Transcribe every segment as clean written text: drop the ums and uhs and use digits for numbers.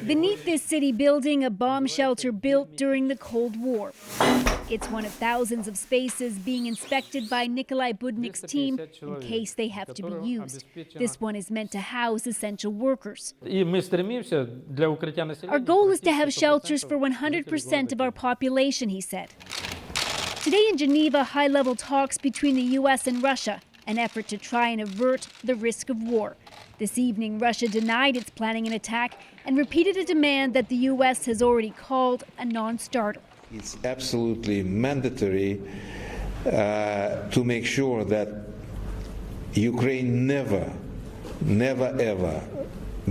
Beneath this city building, a bomb shelter built during the Cold War. It's one of thousands of spaces being inspected by Nikolai Budnik's team in case they have to be used. This one is meant to house essential workers. Our goal is to have shelters for 100% of our population, he said. Today in Geneva, high-level talks between the U.S. and Russia, an effort to try and avert the risk of war. This evening, Russia denied it's planning an attack and repeated a demand that the U.S. has already called a non-starter. It's absolutely mandatory to make sure that Ukraine never ever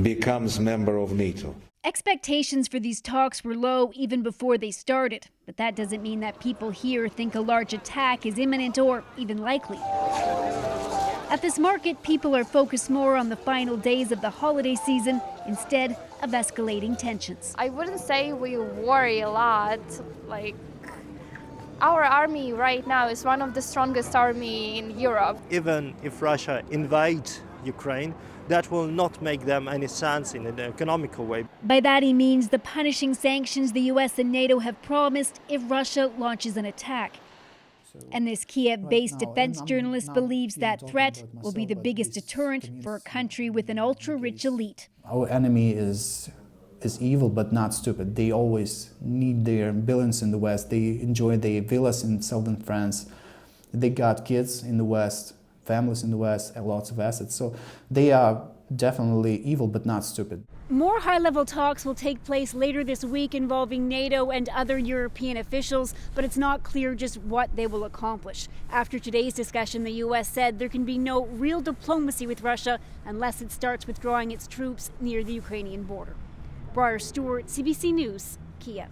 becomes member of NATO. Expectations for these talks were low even before they started, but that doesn't mean that people here think a large attack is imminent or even likely. At this market, people are focused more on the final days of the holiday season instead of escalating tensions. I wouldn't say we worry a lot. Our army right now is one of the strongest army in Europe. Even if Russia invades Ukraine, that will not make them any sense in an economical way. By that he means the punishing sanctions the US and NATO have promised if Russia launches an attack. And this Kiev-based defense journalist believes that threat will be the biggest deterrent for a country with an ultra-rich elite. Our enemy is evil but not stupid. They always need their billions in the West. They enjoy their villas in southern France. They got kids in the West, families in the West, and lots of assets. So they are definitely evil but not stupid. More high-level talks will take place later this week involving NATO and other European officials, but it's not clear just what they will accomplish. After today's discussion, the U.S. said there can be no real diplomacy with Russia unless it starts withdrawing its troops near the Ukrainian border. Briar Stewart, CBC News, Kiev.